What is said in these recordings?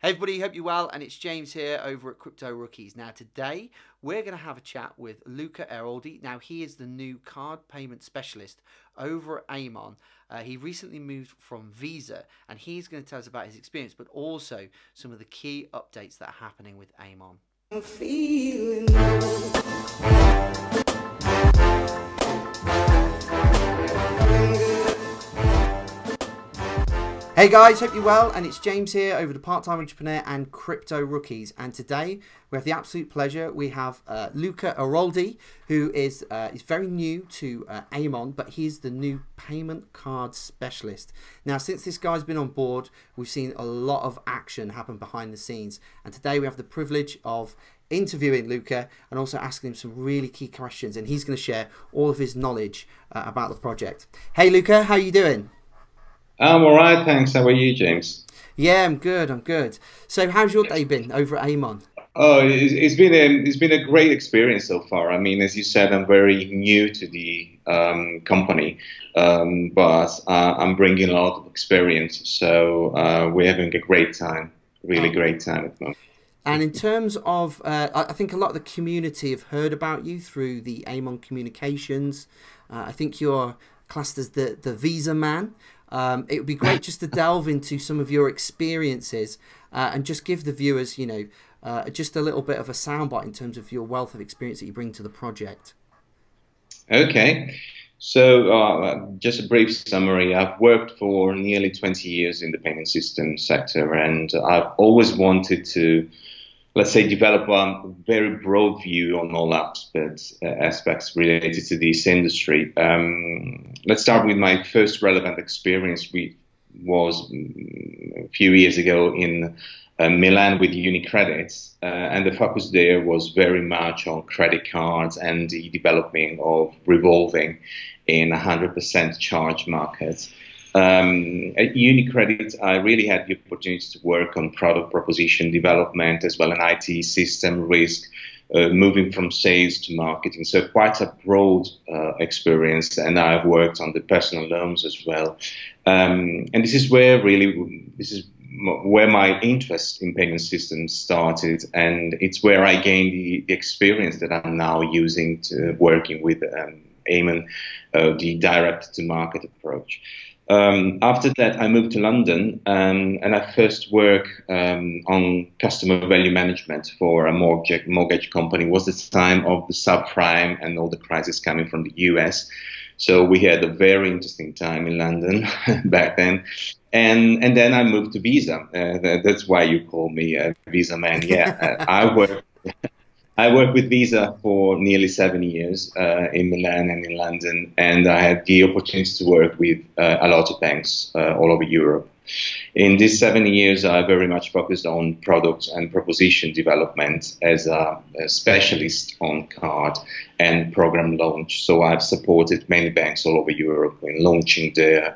Hey everybody, hope you're well, and it's James here over at Crypto Rookies. Now today we're going to have a chat with LUCA AIROLDI. Now he is the new card payment specialist over at Amon. He recently moved from Visa, and he's going to tell us about his experience, but also some of the key updates that are happening with Amon. I'm feeling Hey guys, hope you're well, and it's James here over the Part-Time Entrepreneur and Crypto Rookies. And today we have the absolute pleasure. We have LUCA AIROLDI, who is very new to Amon, but he's the new payment card specialist. Now, since this guy's been on board, we've seen a lot of action happen behind the scenes. And today we have the privilege of interviewing LUCA and also asking him some really key questions. And he's going to share all of his knowledge about the project. Hey LUCA, how are you doing? I'm all right, thanks. How are you, James? Yeah, I'm good. I'm good. So, how's your day been over at Amon? Oh, it's been a great experience so far. I mean, as you said, I'm very new to the company, but I'm bringing a lot of experience. So we're having a great time, really great time at the moment. And in terms of, I think a lot of the community have heard about you through the Amon communications. I think you're classed as the Visa man. It would be great just to delve into some of your experiences and just give the viewers, just a little bit of a soundbite in terms of your wealth of experience that you bring to the project. Okay, so just a brief summary. I've worked for nearly 20 years in the payment system sector, and I've always wanted to, let's say, develop a very broad view on all aspects related to this industry. Let's start with my first relevant experience, which was a few years ago in Milan with UniCredit, and the focus there was very much on credit cards and the developing of revolving in 100% charge markets. At UniCredit, I really had the opportunity to work on product proposition development as well as IT system risk, moving from sales to marketing. So quite a broad experience, and I've worked on the personal loans as well. And this is where my interest in payment systems started, and it's where I gained the experience that I'm now using to working with Amon, the direct-to-market approach. After that, I moved to London, and I first worked on customer value management for a mortgage company. It was the time of the subprime and all the crisis coming from the US. So we had a very interesting time in London back then. And then I moved to Visa. That's why you call me a Visa man. Yeah, I worked with Visa for nearly 7 years in Milan and in London, and I had the opportunity to work with a lot of banks all over Europe. In these 7 years, I very much focused on product and proposition development as a specialist on card and program launch. So I've supported many banks all over Europe in launching their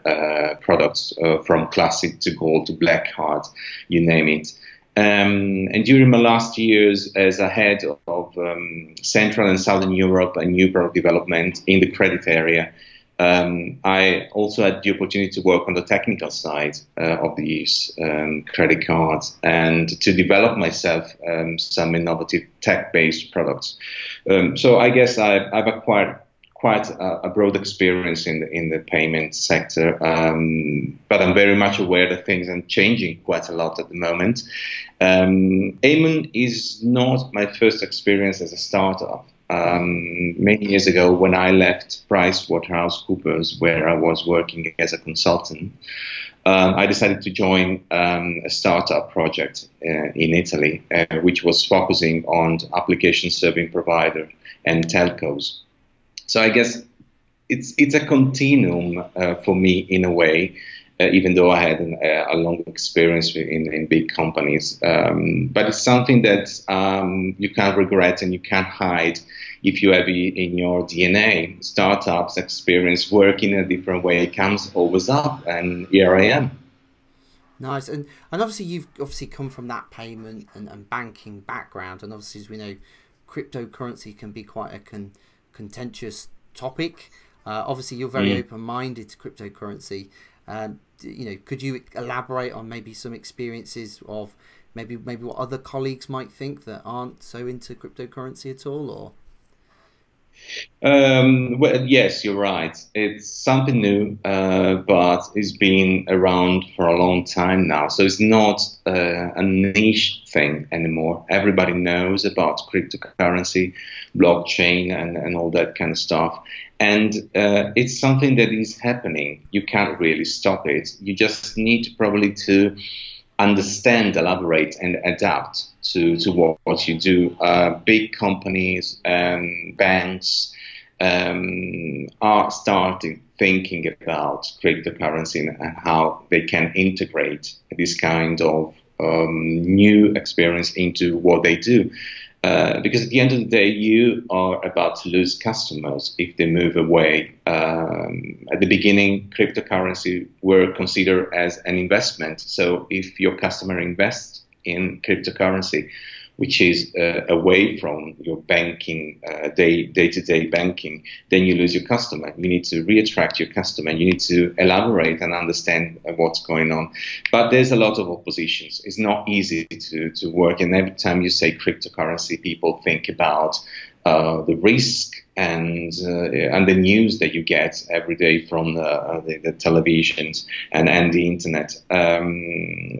products from classic to gold to black card, you name it. And during my last years as a head of Central and Southern Europe and new product development in the credit area, I also had the opportunity to work on the technical side of these credit cards and to develop myself some innovative tech-based products. So I guess I've acquired quite a broad experience in the payment sector, but I'm very much aware that things are changing quite a lot at the moment. Amon is not my first experience as a startup. Many years ago, when I left PricewaterhouseCoopers, where I was working as a consultant, I decided to join a startup project in Italy, which was focusing on application serving provider and telcos. So I guess it's a continuum for me in a way, even though I had a long experience in big companies. But it's something that you can't regret and you can't hide if you have it in your DNA. Startups experience working in a different way comes always up, and here I am. Nice. And obviously you've come from that payment and banking background, and obviously, as we know, cryptocurrency can be quite a contentious topic. Obviously, you're very open-minded to cryptocurrency. Could you elaborate on maybe some experiences of maybe what other colleagues might think that aren't so into cryptocurrency at all, or? Well, yes, you're right. It's something new, but it's been around for a long time now. So it's not a niche thing anymore. Everybody knows about cryptocurrency, blockchain, and all that kind of stuff. And it's something that is happening. You can't really stop it. You just need probably to understand, elaborate, and adapt to what you do. Big companies, banks are starting thinking about cryptocurrency and how they can integrate this kind of new experience into what they do. Because at the end of the day, you are about to lose customers if they move away. At the beginning, cryptocurrency were considered as an investment. So if your customer invests in cryptocurrency, which is away from your banking, day-to-day banking, then you lose your customer. You need to reattract your customer. You need to elaborate and understand what's going on. But there's a lot of oppositions. It's not easy to work. And every time you say cryptocurrency, people think about the risk and the news that you get every day from the televisions and the internet,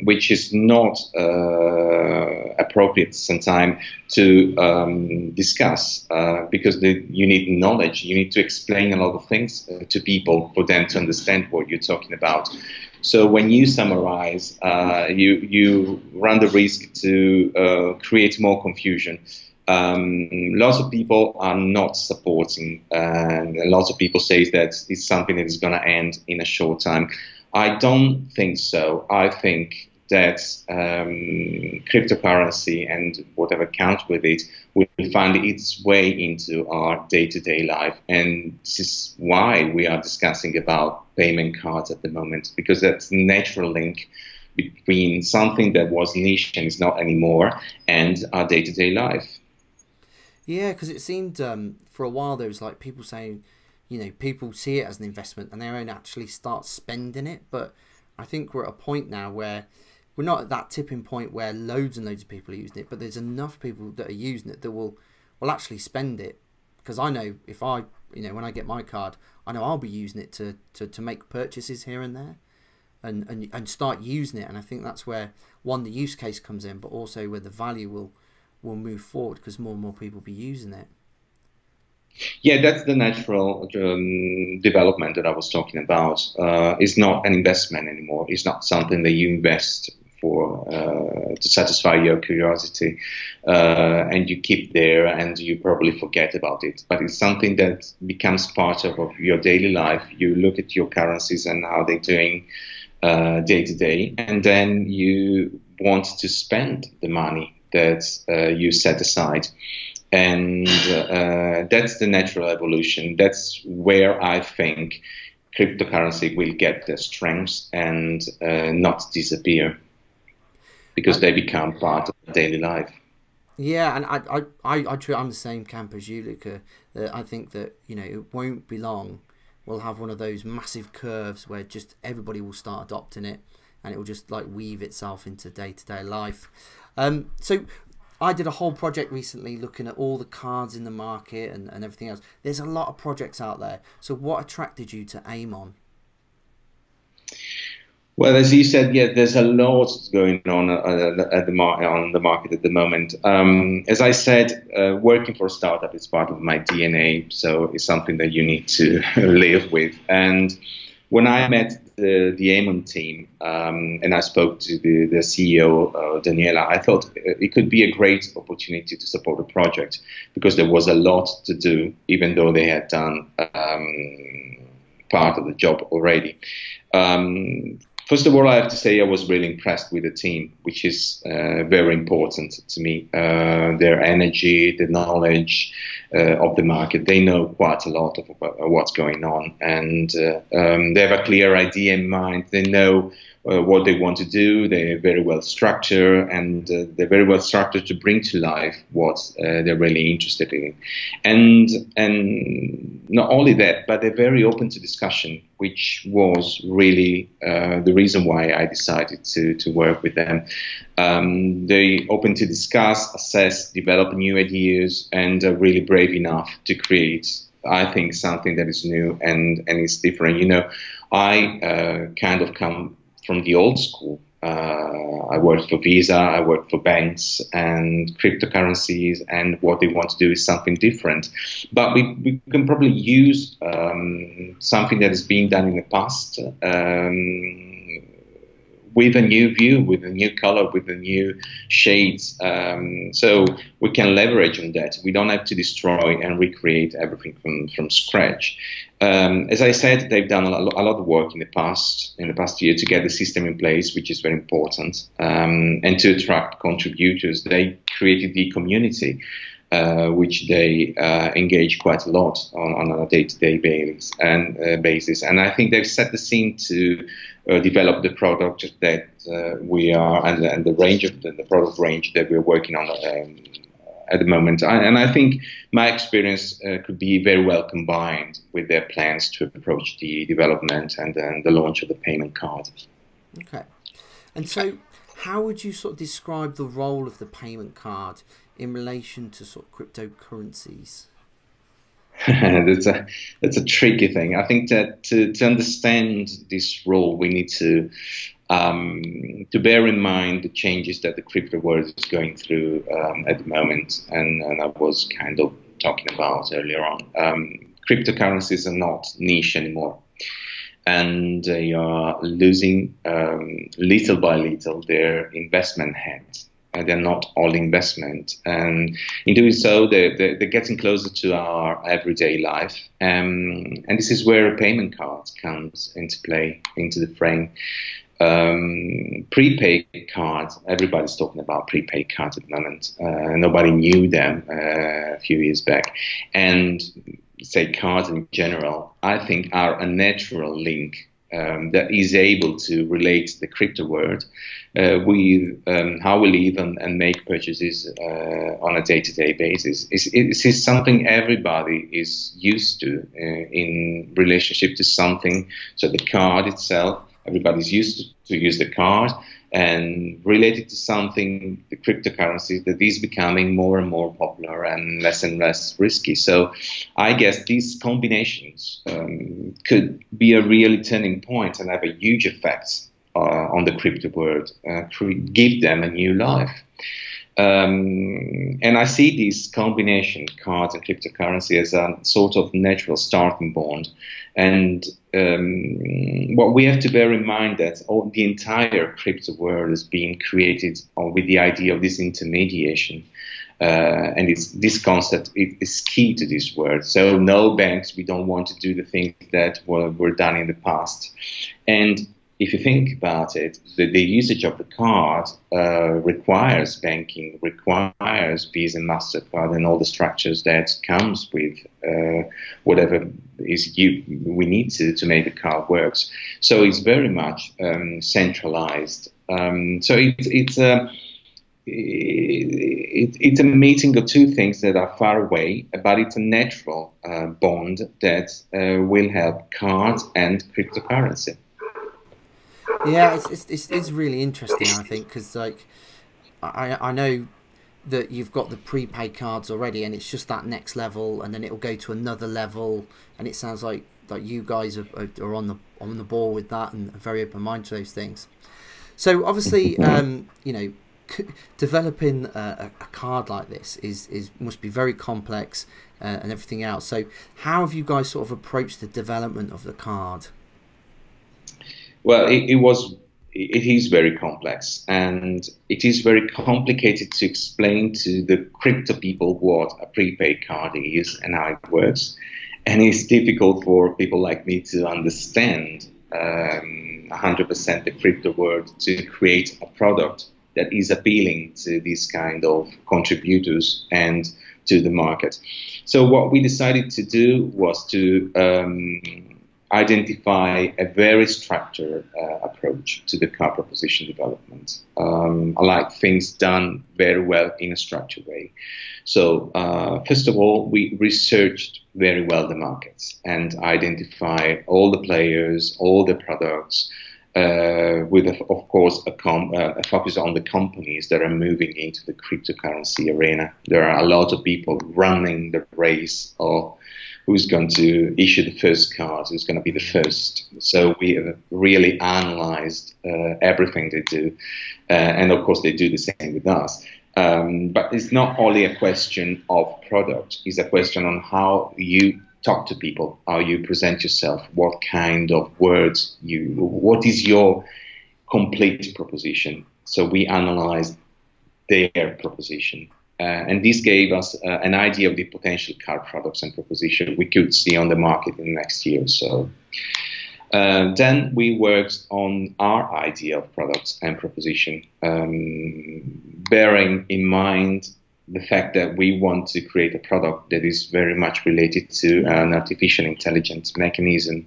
which is not appropriate sometimes to discuss because you need knowledge. You need to explain a lot of things to people for them to understand what you're talking about. So when you summarize, you run the risk to create more confusion. Lots of people are not supporting, and lots of people say that it's something that is going to end in a short time. I don't think so. I think that cryptocurrency and whatever counts with it will find its way into our day-to-day life, and this is why we are discussing about payment cards at the moment, because that's a natural link between something that was niche and is not anymore and our day-to-day life. Yeah, because it seemed for a while there was like people saying, you know, people see it as an investment and they won't actually start spending it. But I think we're at a point now where we're not at that tipping point where loads and loads of people are using it, but there's enough people that are using it that will actually spend it. Because I know if I, you know, when I get my card, I know I'll be using it to make purchases here and there and start using it. And I think that's where, one, the use case comes in, but also where the value will move forward because more and more people will be using it. Yeah, that's the natural development that I was talking about. It's not an investment anymore. It's not something that you invest for to satisfy your curiosity and you keep there and you probably forget about it. But it's something that becomes part of your daily life. You look at your currencies and how they're doing day to day, and then you want to spend the money that you set aside. And that's the natural evolution. That's where I think cryptocurrency will get their strength and not disappear, because they become part of daily life. Yeah, and I'm the same camp as you, Luca. I think that, you know, it won't be long. We'll have one of those massive curves where just everybody will start adopting it, and it will just like weave itself into day-to-day life. So I did a whole project recently looking at all the cards in the market and everything else. There's a lot of projects out there. So what attracted you to Amon? Well, as you said, yeah, there's a lot going on on the market at the moment. As I said, working for a startup is part of my DNA, so it's something that you need to live with. And when I met the Amon team and I spoke to the CEO, Daniela, I thought it could be a great opportunity to support the project because there was a lot to do, even though they had done part of the job already. First of all, I have to say I was really impressed with the team, which is very important to me. Their energy, the knowledge of the market. They know quite a lot of what's going on, and they have a clear idea in mind. They know what they want to do. They're very well structured, and they're very well structured to bring to life what they're really interested in. And not only that, but they're very open to discussion, which was really the reason why I decided to work with them. They're open to discuss, assess, develop new ideas, and are really brave enough to create, I think, something that is new and is different. You know, I kind of come from the old school. I worked for Visa, I worked for banks and cryptocurrencies, and what they want to do is something different. But we can probably use something that has been done in the past with a new view, with a new color, with the new shades. So we can leverage on that. We don't have to destroy and recreate everything from scratch. As I said, they've done a lot of work in the past year to get the system in place, which is very important, and to attract contributors. They created the community, which they engage quite a lot on a day-to-day basis. And I think they've set the scene to develop the product that we are, and the range of the product range that we're working on at the moment. And I think my experience could be very well combined with their plans to approach the development and then the launch of the payment card. Okay. And so how would you sort of describe the role of the payment card in relation to sort of cryptocurrencies? That's a tricky thing. I think that to understand this role, we need to bear in mind the changes that the crypto world is going through at the moment, and I was kind of talking about earlier on. Cryptocurrencies are not niche anymore, and they are losing little by little their investment hands. They're not all investment, and in doing so, they're getting closer to our everyday life. And this is where a payment card comes into play, into the frame. Prepaid cards, everybody's talking about prepaid cards at the moment. Nobody knew them a few years back. And say cards in general, I think are a natural link that is able to relate the crypto world with how we live and make purchases on a day-to-day basis. This is something everybody is used to in relationship to something. So the card itself, everybody's used to use the card, and related to something, the cryptocurrency, that is becoming more and more popular and less risky. So I guess these combinations could be a really turning point and have a huge effect on the crypto world, give them a new life. And I see this combination, cards and cryptocurrency, as a sort of natural starting point. And what we have to bear in mind that the entire crypto world is being created with the idea of this intermediation. And this concept is key to this world. So no banks, we don't want to do the things that were done in the past. And if you think about it, the usage of the card requires banking, requires Visa and MasterCard and all the structures that comes with whatever we need to make the card works. So it's very much centralized. So it's a meeting of two things that are far away, but it's a natural bond that will help cards and cryptocurrency. Yeah, it's really interesting, I think, because like I know that you've got the prepaid cards already, and it's just that next level, and then it will go to another level, and it sounds like you guys are on the ball with that and are very open minded to those things. So obviously, you know, developing a card like this must be very complex and everything else. So how have you guys sort of approached the development of the card? Well, it is very complex, and it is very complicated to explain to the crypto people what a prepaid card is and how it works. And it's difficult for people like me to understand 100% the crypto world, to create a product that is appealing to these kind of contributors and to the market. So what we decided to do was to identify a very structured approach to the card proposition development. I like things done very well in a structured way. So first of all, we researched very well the markets and identified all the players, all the products, with, of course, a focus on the companies that are moving into the cryptocurrency arena. There are a lot of people running the race of who's going to issue the first card, who's going to be the first. So we have really analyzed everything they do. And of course, they do the same with us. But it's not only a question of product, it's a question on how you talk to people, how you present yourself, what kind of words what is your complete proposition. So we analyzed their proposition. And this gave us an idea of the potential card products and proposition we could see on the market in the next year or so. Then we worked on our idea of products and proposition, bearing in mind the fact that we want to create a product that is very much related to an artificial intelligence mechanism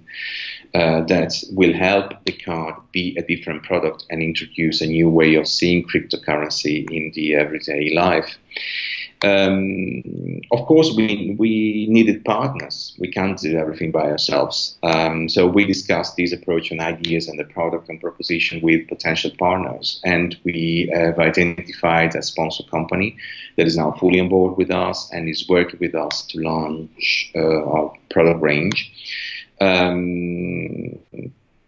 that will help the card be a different product and introduce a new way of seeing cryptocurrency in the everyday life. Of course, we needed partners. We can't do everything by ourselves. So we discussed this approach and ideas and the product and proposition with potential partners. And we have identified a sponsor company that is now fully on board with us and is working with us to launch our product range.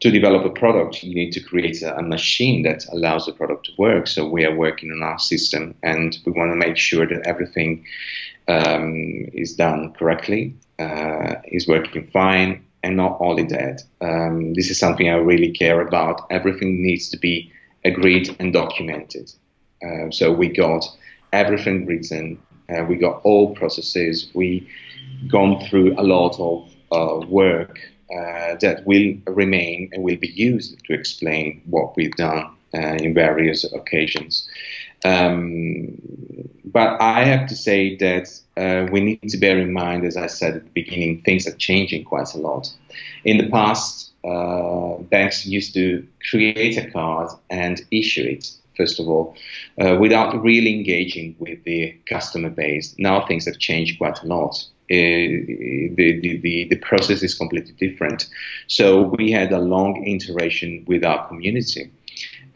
To develop a product, you need to create a machine that allows the product to work. So we are working on our system, and we want to make sure that everything is done correctly, is working fine, and not only that. This is something I really care about. Everything needs to be agreed and documented. So we got everything written. We got all processes. We gone through a lot of work that will remain and will be used to explain what we've done in various occasions. But I have to say that we need to bear in mind, as I said at the beginning, things are changing quite a lot. In the past, banks used to create a card and issue it, first of all, without really engaging with the customer base. Now things have changed quite a lot. The process is completely different. So we had a long interaction with our community.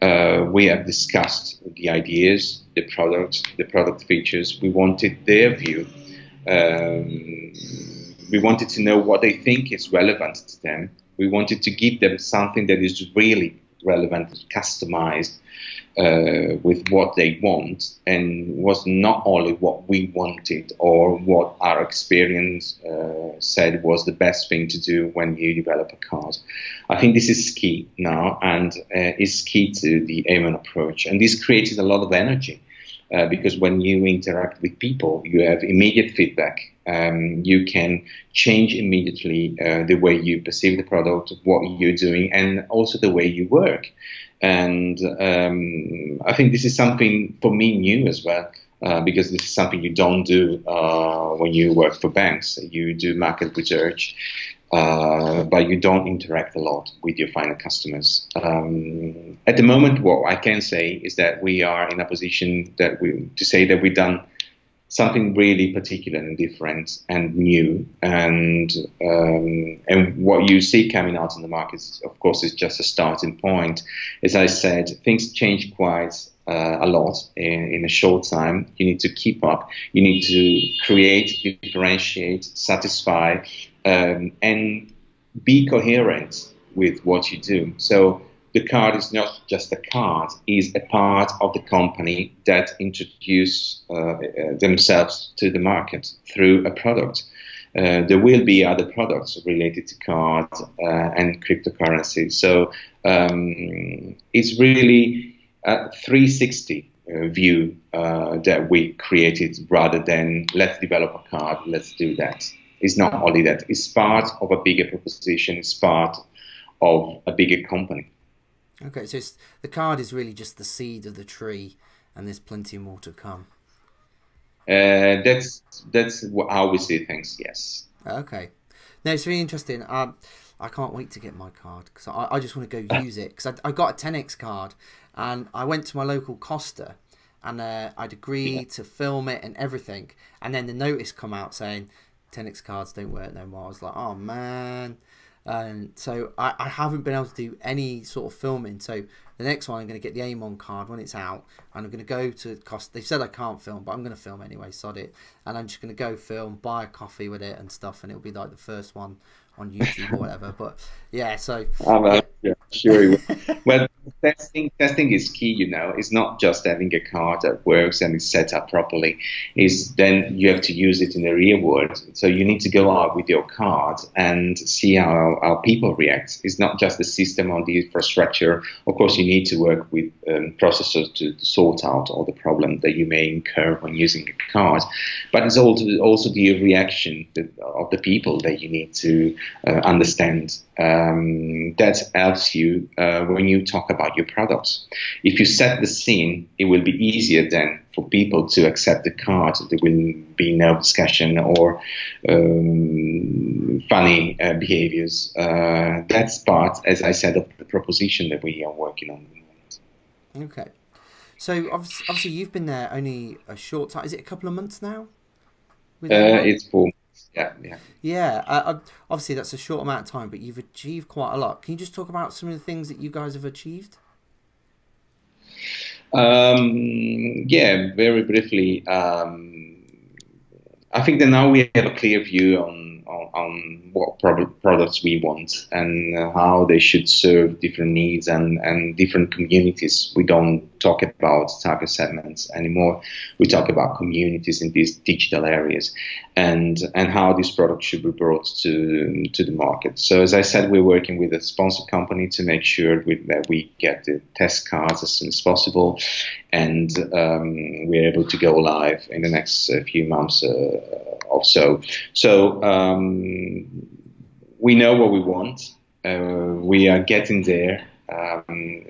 We have discussed the ideas, the product features. We wanted their view. We wanted to know what they think is relevant to them. We wanted to give them something that is really relevant, customized, with what they want, and was not only what we wanted or what our experience said was the best thing to do when you develop a card. I think this is key now, and is key to the Amon approach. And this created a lot of energy because when you interact with people, you have immediate feedback. You can change immediately the way you perceive the product, what you're doing, and also the way you work. And I think this is something for me new as well, because this is something you don't do when you work for banks. You do market research, but you don't interact a lot with your final customers. At the moment, what I can say is that we are in a position to say that we've done something really particular and different and new, and what you see coming out in the markets, of course, is just a starting point. As I said, things change quite a lot in a short time. You need to keep up. You need to create, differentiate, satisfy, and be coherent with what you do. So the card is not just a card, is a part of the company that introduce themselves to the market through a product. There will be other products related to cards and cryptocurrency. So it's really a 360 view that we created, rather than let's develop a card, let's do that. It's not only that, it's part of a bigger proposition, it's part of a bigger company. Okay, so the card is really just the seed of the tree, and there's plenty more to come. That's how we see things. Yes. Okay, no, it's really interesting. I can't wait to get my card because I just want to go use it because I got a 10x card and I went to my local Costa and I'd agreed to film it and everything, and then the notice come out saying 10x cards don't work no more. I was like, oh man. And so I haven't been able to do any sort of filming. So the next one, I'm going to get the Amon card when it's out, and I'm going to go to Costa. They said I can't film, but I'm going to film anyway, sod it. And I'm just going to go film, buy a coffee with it and stuff, and it'll be like the first one on YouTube or whatever. But yeah, so yeah, sure. Well, testing is key. You know, it's not just having a card that works and is set up properly. Is then you have to use it in the real world. So you need to go out with your card and see how people react. It's not just the system or the infrastructure. Of course, you need to work with processors to sort out all the problems that you may incur when using a card. But it's also the reaction of the people that you need to understand. That helps you when you talk about your products. If you set the scene, it will be easier then for people to accept the card. There will be no discussion or funny behaviors. That's part, as I said, of the proposition that we are working on. Okay. So obviously you've been there only a short time. Is it a couple of months now? It's 4 months. Yeah. Yeah. Obviously that's a short amount of time, but you've achieved quite a lot. Can you just talk about some of the things that you guys have achieved? Yeah, very briefly. I think that now we have a clear view on what products we want and how they should serve different needs and different communities. We don't talk about target segments anymore. We talk about communities in these digital areas and how this product should be brought to the market. So as I said, we're working with a sponsor company to make sure that we get the test cards as soon as possible, and we're able to go live in the next few months or so. So we know what we want. We are getting there.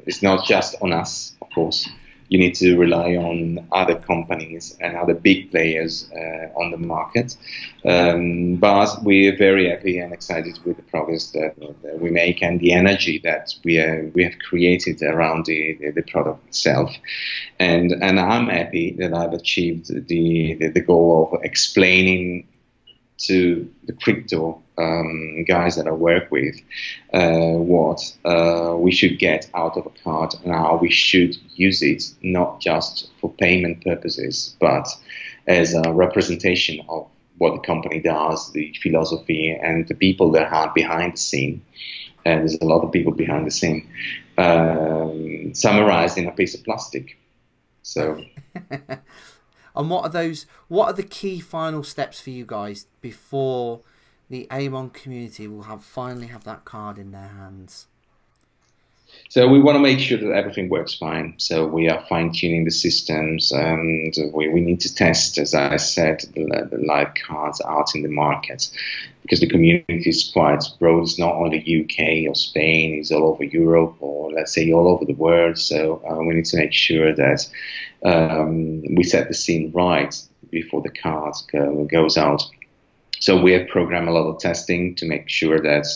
It's not just on us, of course. You need to rely on other companies and other big players on the market. But we're very happy and excited with the progress that we make and the energy that we have created around the product itself. And I'm happy that I've achieved the goal of explaining to the crypto guys that I work with what we should get out of a card and how we should use it, not just for payment purposes, but as a representation of what the company does, the philosophy, and the people that are behind the scene. And there's a lot of people behind the scene, summarized in a piece of plastic. So. And what are the key final steps for you guys before the Amon community will finally have that card in their hands? So we want to make sure that everything works fine. So we are fine-tuning the systems, and we need to test, as I said, the live cards out in the market, because the community is quite broad. It's not only UK or Spain, it's all over Europe, or let's say all over the world. So we need to make sure that we set the scene right before the card goes out. So we have programmed a lot of testing to make sure that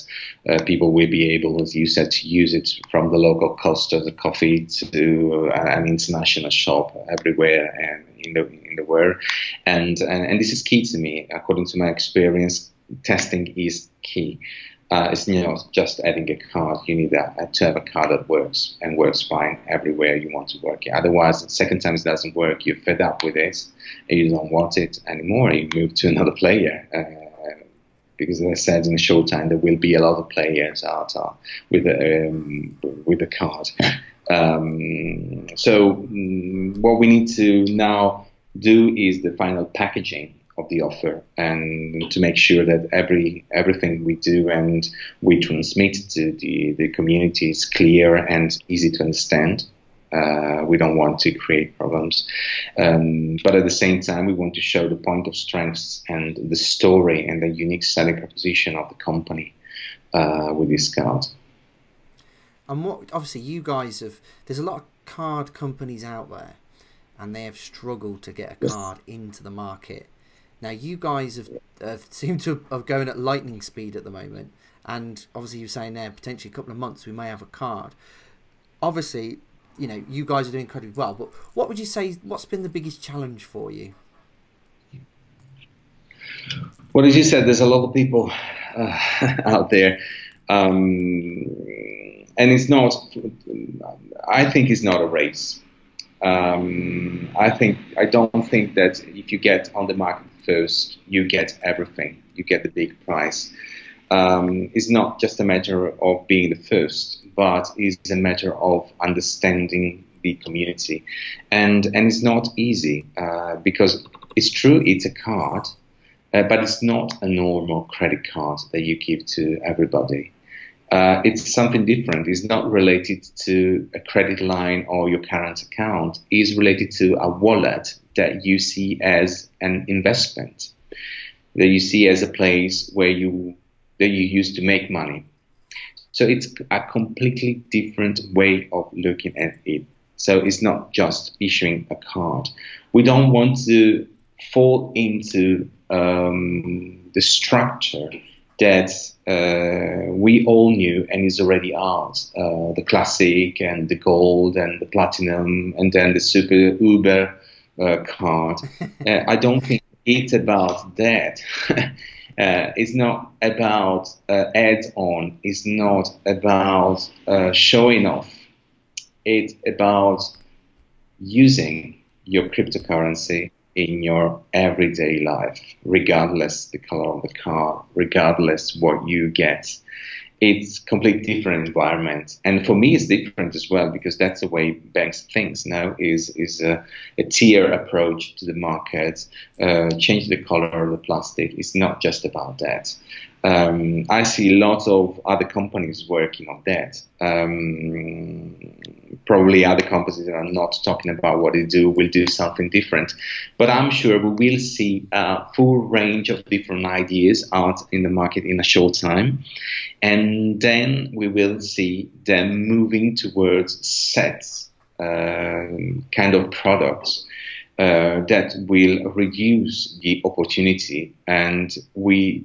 people will be able, as you said, to use it from the local Costa, the coffee, to an international shop everywhere and in the world. And this is key to me. According to my experience, testing is key. It's not just adding a card. You need to have a card that works and works fine everywhere you want to work. Otherwise, the second time it doesn't work, you're fed up with it and you don't want it anymore. You move to another player. Because, as I said, in a short time, there will be a lot of players out with the card. So what we need to now do is the final packaging of the offer, and to make sure that everything we do and we transmit to the community is clear and easy to understand. We don't want to create problems, but at the same time we want to show the point of strengths and the story and the unique selling proposition of the company with this card. And what, obviously, you guys there's a lot of card companies out there and they have struggled to get a card into the market. Now you guys have seem to have going at lightning speed at the moment, and obviously you're saying there potentially a couple of months we may have a card. Obviously, you know, you guys are doing incredibly well, but what would you say, what's been the biggest challenge for you? Well, as you said, there's a lot of people out there, and it's not, I think it's not a race. I don't think that if you get on the market first, you get everything, you get the big prize. It's not just a matter of being the first, but it's a matter of understanding the community. And it's not easy, because it's true, it's a card, but it's not a normal credit card that you give to everybody. It's something different. It's not related to a credit line or your current account. It's related to a wallet that you see as an investment, that you see as a place where you use to make money. So it's a completely different way of looking at it. So it's not just issuing a card. We don't want to fall into the structure that we all knew and is already out, the classic and the gold and the platinum and then the super Uber card. I don't think it's about that. It's not about add-on. It's not about showing off. It's about using your cryptocurrency in your everyday life, regardless the color of the card, regardless what you get. It's a completely different environment. And for me, it's different as well, because that's the way banks think now, is a tier approach to the market, change the color of the plastic. It's not just about that. I see lots of other companies working on that. Probably other companies that are not talking about what they do will do something different. But I'm sure we will see a full range of different ideas out in the market in a short time. And then we will see them moving towards sets, kind of products that will reduce the opportunity, and we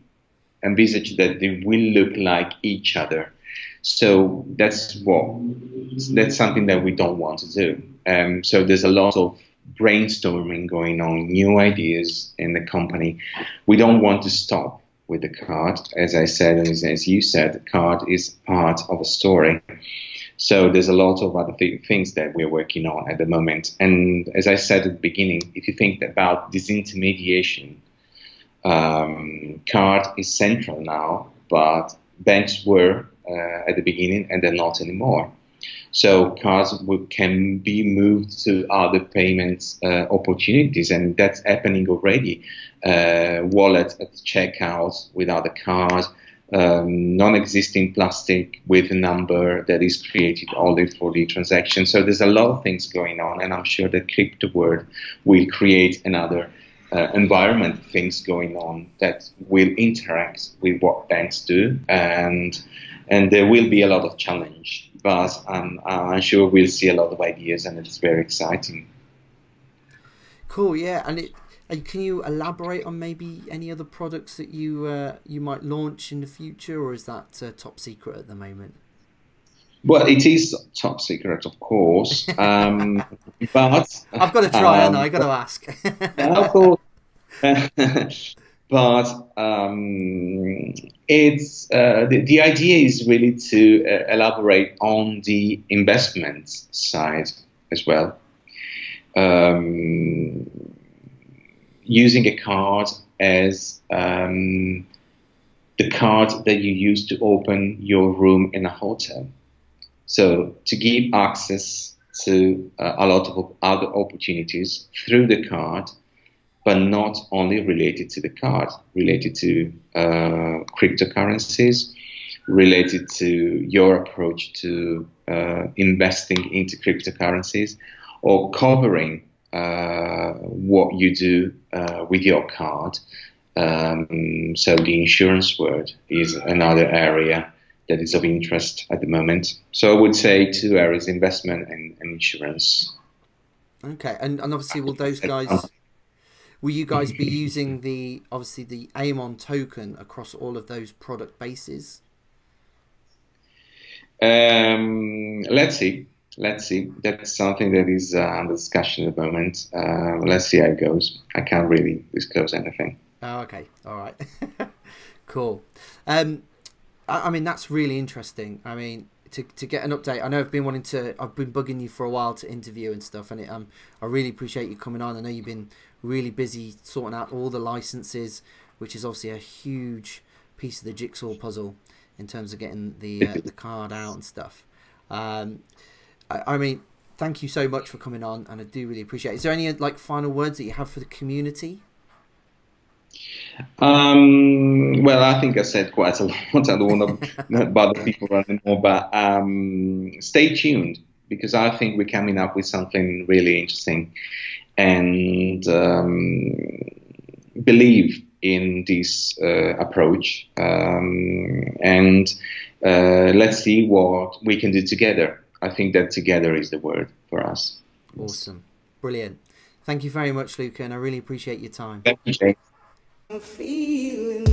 envisage that they will look like each other. So that's something that we don't want to do. So there's a lot of brainstorming going on, new ideas in the company. We don't want to stop with the card. As I said, and as you said, the card is part of a story. So there's a lot of other things that we're working on at the moment. And as I said at the beginning, if you think about disintermediation, card is central now, but banks were at the beginning and they're not anymore. So cards can be moved to other payments opportunities, and that's happening already. Wallet at checkout without a card, non-existing plastic with a number that is created only for the transaction. So there's a lot of things going on, and I'm sure that crypto world will create another environment, things going on that will interact with what banks do, and there will be a lot of challenge, but I'm sure we'll see a lot of ideas, and it's very exciting. Cool, yeah. And can you elaborate on maybe any other products that you might launch in the future, or is that top secret at the moment? Well, it is top secret, of course, but I've got to try, and I've got to ask. Of course. But it's the idea is really to elaborate on the investment side as well, using a card as the card that you use to open your room in a hotel. So to give access to a lot of other opportunities through the card, but not only related to the card, related to cryptocurrencies, related to your approach to investing into cryptocurrencies, or covering what you do with your card. So the insurance world is another area that is of interest at the moment. So I would say two areas: investment and insurance. Okay, and obviously, will you guys be using the Amon token across all of those product bases? Let's see. Let's see. That's something that is under discussion at the moment. Let's see how it goes. I can't really disclose anything. Oh, okay. All right. Cool. I mean, that's really interesting. I mean, to get an update, I know I've been bugging you for a while to interview and stuff, and I really appreciate you coming on. I know you've been really busy sorting out all the licenses, which is obviously a huge piece of the jigsaw puzzle in terms of getting the card out and stuff. I mean, thank you so much for coming on, and I do really appreciate it. Is there any like final words that you have for the community? Well, I think I said quite a lot. I don't want to bother people running more, but stay tuned, because I think we're coming up with something really interesting, and believe in this approach, and let's see what we can do together. I think that together is the word for us. Awesome. Brilliant. Thank you very much, Luca, and I really appreciate your time. Thank you, Jay. I'm feeling